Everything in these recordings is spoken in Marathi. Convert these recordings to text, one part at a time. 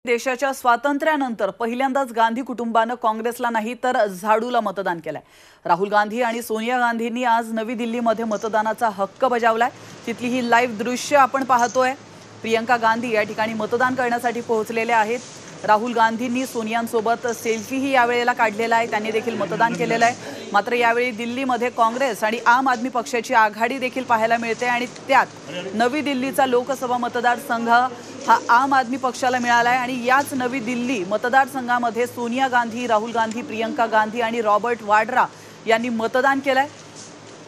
देशाच्या स्वातंत्र्यानंतर पहिल्यांदाच गांधी कुटुंबाने काँग्रेसला नाही तर झाडूला मतदान केलंय। राहुल गांधी आणि सोनिया गांधींनी आज नवी दिल्लीमध्ये मतदानाचा हक्क बजावलाय। तिथली ही लाईव्ह दृश्य आपण पाहतोय। प्रियंका गांधी या ठिकाणी मतदान करण्यासाठी पोहोचलेले आहेत। राहुल गांधींनी सोनियांसोबत सेल्फीही यावेळेला काढलेला आहे। त्यांनी देखील मतदान केलेलं आहे। मात्र यावेळी दिल्लीमध्ये काँग्रेस आणि आम आदमी पक्षाची आघाडी देखील पाहायला मिळते आणि त्यात नवी दिल्लीचा लोकसभा मतदारसंघ हा आम आदमी पक्षाला मिळाला आहे आणि याच नवी दिल्ली मतदारसंघामध्ये सोनिया गांधी, राहुल गांधी, प्रियंका गांधी आणि रॉबर्ट वाड्रा यांनी मतदान केलंय।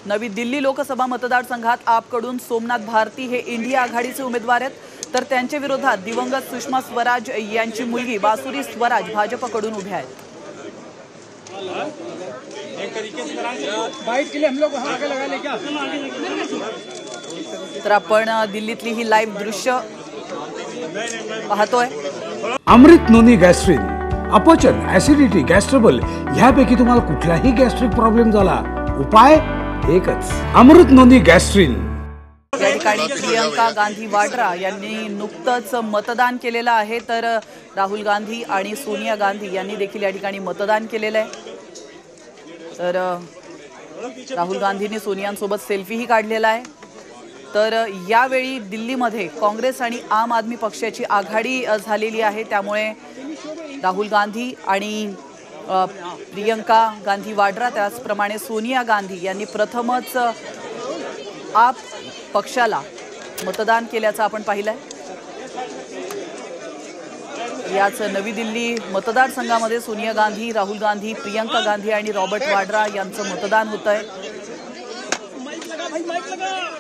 नवी दिल्ली लोकसभा मतदारसंघात आपकडून सोमनाथ भारती हे इंडिया आघाडीचे उमेदवार आहेत, तर त्यांच्या विरोधात दिवंगत सुषमा स्वराज यांची मुलगी बासुरी स्वराज भाजपकडून उभ्या आहेत। तर आपण दिल्लीतली ही लाईव्ह दृश्य पाहतोय। अमृत नोनी गॅस्ट्रिन, अपचन, ऍसिडिटी, गॅस्ट्रबल ह्यापैकी तुम्हाला कुठलाही गॅस्ट्रिक प्रॉब्लेम झाला, उपाय एकच, अमृत नोनी गॅस्ट्रिन। या ठिकाणी प्रियंका गांधी वाड्रा यांनी नुकतंच मतदान केलेलं आहे, तर राहुल गांधी आणि सोनिया गांधी यांनी देखील या ठिकाणी मतदान केलेलं आहे। तर राहुल गांधींनी सोनियांसोबत सेल्फीही काढलेला आहे। तर यावेळी दिल्लीमध्ये काँग्रेस आणि आम आदमी पक्षाची आघाडी झालेली आहे, त्यामुळे राहुल गांधी आणि प्रियंका गांधी वाड्रा त्याचप्रमाणे सोनिया गांधी यांनी प्रथमच आप पक्षाला मतदान केल्याचं आपण पाहिलंय। याच नवी दिल्ली मतदारसंघामध्ये सोनिया गांधी, राहुल गांधी, प्रियंका गांधी आणि रॉबर्ट वाड्रा यांचं मतदान होतंय।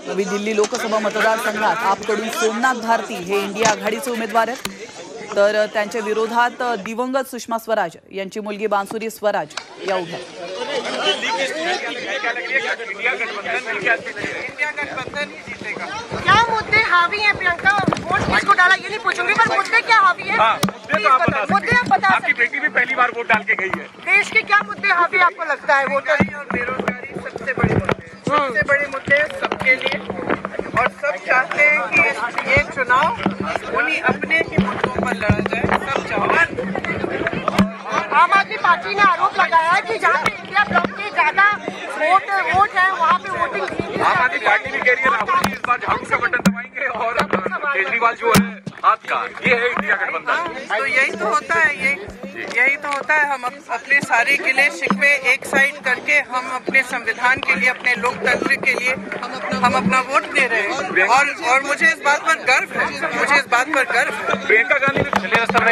नवी दिल्ली लोकसभा मतदारसंघात आपकडून सोमनाथ भारती हे इंडिया आघाडीचे उमेदवार आहेत, तर त्यांच्या विरोधात दिवंगत सुषमा स्वराज यांची मुलगी बासुरी स्वराज या उभ्या आहेत। क्या मुद्दे हावी हैं प्रियंका? वोट किसको डाला ये नहीं पूछूंगी, पर मुद्दे क्या हावी हैं? मुद्दे आप बता। आपकी बेटी भी पहली बार वोट डाल के गई है। देश के क्या मुद्दे हावी आपको लगता है? वोटर और बेरोजगारी सबसे बड़े मुद्दे सबके लिए, और सब चाहते हैं कि ये चुनाव उन्हीं अपने के मुद्दों पर लड़ा जाए। सब चाहते। आम आदमी पार्टी ने आरोप लगाया है कि जहाँ पे इंडिया ब्लॉक के ज्यादा वोट है वहाँ पे वोटिंग। आम आदमी पार्टी भी कह रही है राहुल जी इस बार झाड़ू का बटन दबाएंगे और केजरीवाल जो है हाथ का, ये है इंडिया गठबंधन। तो यही तो होता है, यही तो होता है। हम अपने सारे गिले शिकवे एक साइड करके हम अपने संविधान के लिए, अपने लोकतंत्र के लिए हम अपना वोट दे रहे हैं, और मुझे इस बात पर गर्व है। प्रियंका गांधी ने